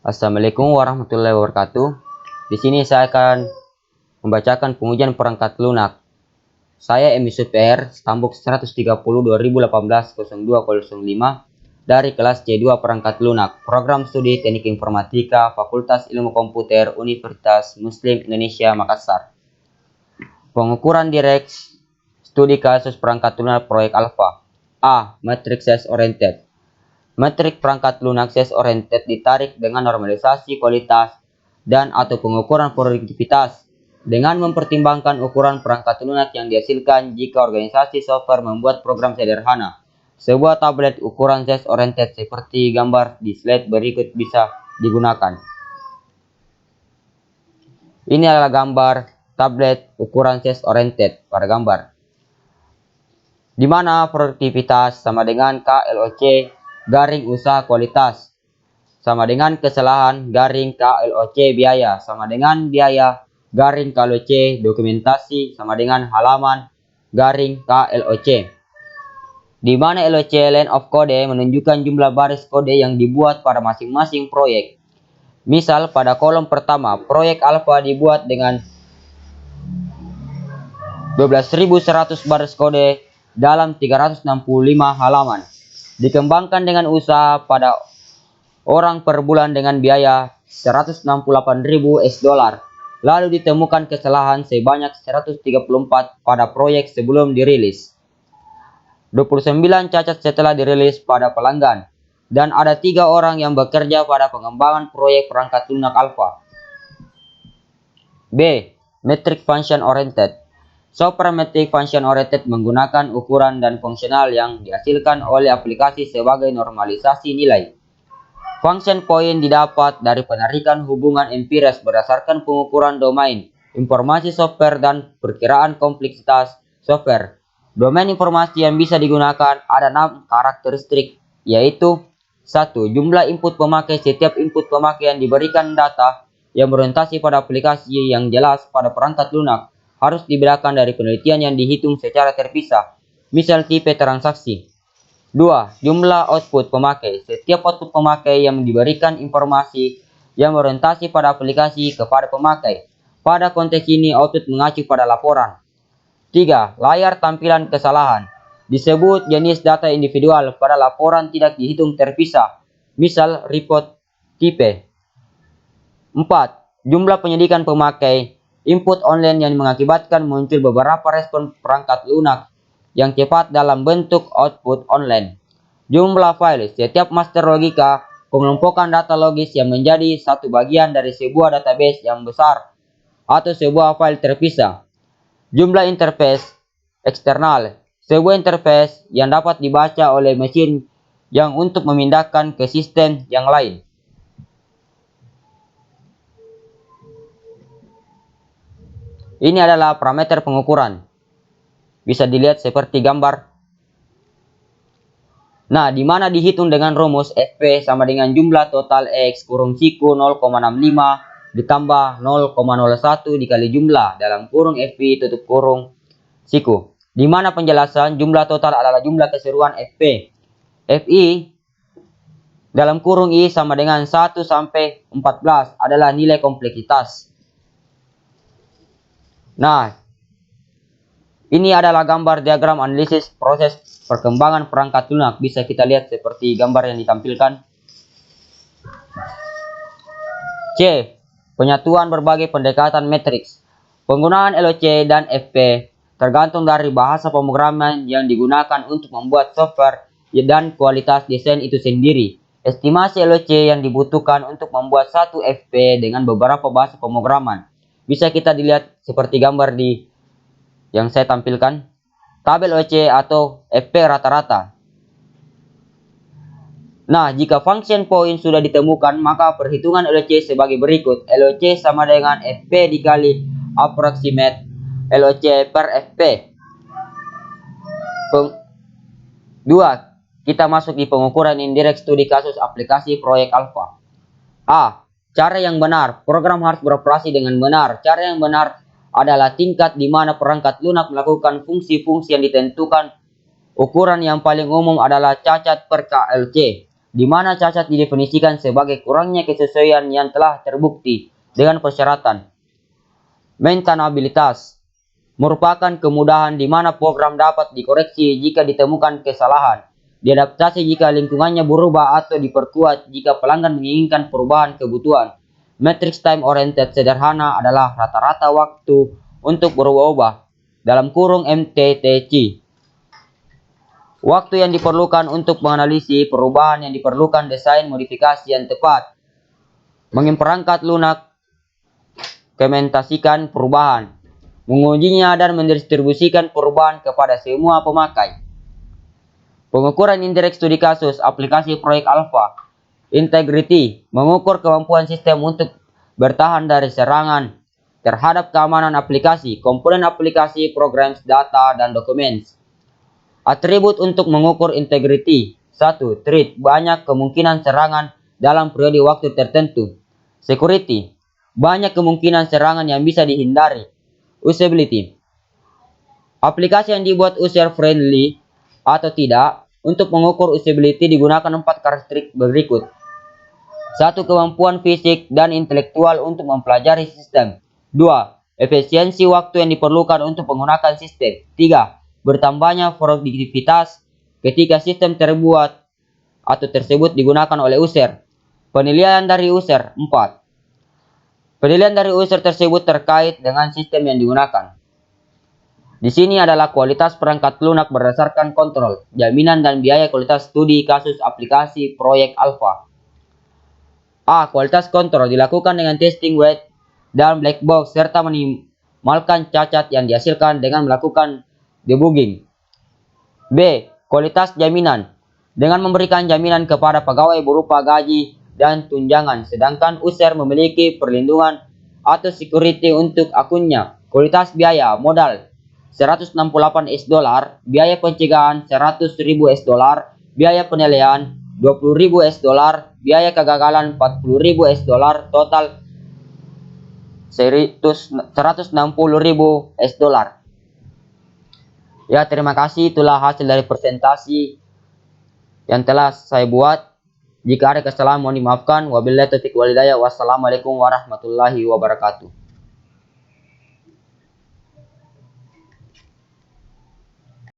Assalamualaikum warahmatullahi wabarakatuh. Di sini saya akan membacakan pengujian perangkat lunak. Saya Emisut PR, Stambuk 130 2018-0205 dari kelas C2 perangkat lunak, Program Studi Teknik Informatika, Fakultas Ilmu Komputer, Universitas Muslim Indonesia Makassar. Pengukuran direct studi kasus perangkat lunak proyek alfa. A. Matrix size oriented. Metrik perangkat lunak size oriented ditarik dengan normalisasi kualitas dan atau pengukuran produktivitas dengan mempertimbangkan ukuran perangkat lunak yang dihasilkan jika organisasi software membuat program sederhana. Sebuah tablet ukuran size oriented seperti gambar di slide berikut bisa digunakan. Ini adalah gambar tablet ukuran size oriented pada gambar, di mana produktivitas sama dengan KLOC garing usaha kualitas sama dengan kesalahan garing KLOC biaya sama dengan biaya garing KLOC dokumentasi sama dengan halaman garing KLOC, di mana LOC line of code menunjukkan jumlah baris kode yang dibuat pada masing-masing proyek. Misal pada kolom pertama, proyek alfa dibuat dengan 12.100 baris kode dalam 365 halaman. Dikembangkan dengan usaha pada orang per bulan dengan biaya 168.000 US dollar. Lalu ditemukan kesalahan sebanyak 134 pada proyek sebelum dirilis. 29 cacat setelah dirilis pada pelanggan. Dan ada 3 orang yang bekerja pada pengembangan proyek perangkat lunak alfa. B. Metric Function Oriented. Software Metric Function Oriented menggunakan ukuran dan fungsional yang dihasilkan oleh aplikasi sebagai normalisasi nilai. Function point didapat dari penarikan hubungan empiris berdasarkan pengukuran domain informasi software dan perkiraan kompleksitas software. Domain informasi yang bisa digunakan ada 6 karakteristik, yaitu 1. Jumlah input pemakai. Setiap input pemakai yang diberikan data yang berorientasi pada aplikasi yang jelas pada perangkat lunak harus dibedakan dari penelitian yang dihitung secara terpisah, misal tipe transaksi. 2. Jumlah output pemakai. Setiap output pemakai yang diberikan informasi yang berorientasi pada aplikasi kepada pemakai. Pada konteks ini, output mengacu pada laporan. 3. Layar tampilan kesalahan. Disebut jenis data individual pada laporan tidak dihitung terpisah, misal report tipe. 4. Jumlah penyidikan pemakai. Input online yang mengakibatkan muncul beberapa respon perangkat lunak yang cepat dalam bentuk output online. Jumlah file. Setiap master logika pengelompokan data logis yang menjadi satu bagian dari sebuah database yang besar atau sebuah file terpisah. Jumlah interface eksternal. Sebuah interface yang dapat dibaca oleh mesin yang untuk memindahkan ke sistem yang lain. Ini adalah parameter pengukuran. Bisa dilihat seperti gambar. Nah, di mana dihitung dengan rumus FP sama dengan jumlah total X kurung siku 0,65 ditambah 0,01 dikali jumlah dalam kurung FP tutup kurung siku. Di mana penjelasan jumlah total adalah jumlah keseluruhan FP. FI dalam kurung I sama dengan 1 sampai 14 adalah nilai kompleksitas. Nah, ini adalah gambar diagram analisis proses perkembangan perangkat lunak. Bisa kita lihat seperti gambar yang ditampilkan. C. Penyatuan berbagai pendekatan matriks. Penggunaan LOC dan FP tergantung dari bahasa pemrograman yang digunakan untuk membuat software dan kualitas desain itu sendiri. Estimasi LOC yang dibutuhkan untuk membuat satu FP dengan beberapa bahasa pemrograman bisa kita dilihat seperti gambar yang saya tampilkan. Tabel LOC atau FP rata-rata. Nah, jika function point sudah ditemukan, maka perhitungan LOC sebagai berikut. LOC sama dengan FP dikali approximate LOC per FP. 2. Kita masuk di pengukuran indirect studi kasus aplikasi proyek alfa. A. Cara yang benar. Program harus beroperasi dengan benar. Cara yang benar adalah tingkat di mana perangkat lunak melakukan fungsi-fungsi yang ditentukan. Ukuran yang paling umum adalah cacat per KLC. di mana cacat didefinisikan sebagai kurangnya kesesuaian yang telah terbukti dengan persyaratan. Maintainabilitas merupakan kemudahan di mana program dapat dikoreksi jika ditemukan kesalahan, diadaptasi jika lingkungannya berubah atau diperkuat jika pelanggan menginginkan perubahan kebutuhan. Matrix time oriented sederhana adalah rata-rata waktu untuk berubah-ubah dalam kurung MTTC. Waktu yang diperlukan untuk menganalisis perubahan yang diperlukan desain modifikasi yang tepat, memperangkat lunak, implementasikan perubahan, mengujinya dan mendistribusikan perubahan kepada semua pemakai. Pengukuran indirect studi kasus aplikasi proyek alpha. Integrity mengukur kemampuan sistem untuk bertahan dari serangan terhadap keamanan aplikasi, komponen aplikasi, program, data, dan dokumen. Atribut untuk mengukur integrity. 1. Threat, banyak kemungkinan serangan dalam periode waktu tertentu. Security, banyak kemungkinan serangan yang bisa dihindari. Usability, aplikasi yang dibuat user friendly atau tidak. Untuk mengukur usability digunakan 4 karakteristik berikut. 1. Kemampuan fisik dan intelektual untuk mempelajari sistem. 2. Efisiensi waktu yang diperlukan untuk menggunakan sistem. 3. Bertambahnya produktivitas ketika sistem terbuat atau tersebut digunakan oleh user. Penilaian dari user. 4. Penilaian dari user tersebut terkait dengan sistem yang digunakan. Di sini adalah kualitas perangkat lunak berdasarkan kontrol, jaminan dan biaya kualitas studi kasus aplikasi proyek alpha. A. Kualitas kontrol dilakukan dengan testing white dan black box serta minimalkan cacat yang dihasilkan dengan melakukan debugging. B. Kualitas jaminan dengan memberikan jaminan kepada pegawai berupa gaji dan tunjangan, sedangkan user memiliki perlindungan atau security untuk akunnya. Kualitas biaya modal $168, biaya pencegahan $100.000, biaya penilaian $20.000, biaya kegagalan $40.000, total $160.000. Ya, terima kasih, itulah hasil dari presentasi yang telah saya buat. Jika ada kesalahan mohon dimaafkan. Wabillahi taufiq wal hidayah. Wassalamualaikum warahmatullahi wabarakatuh.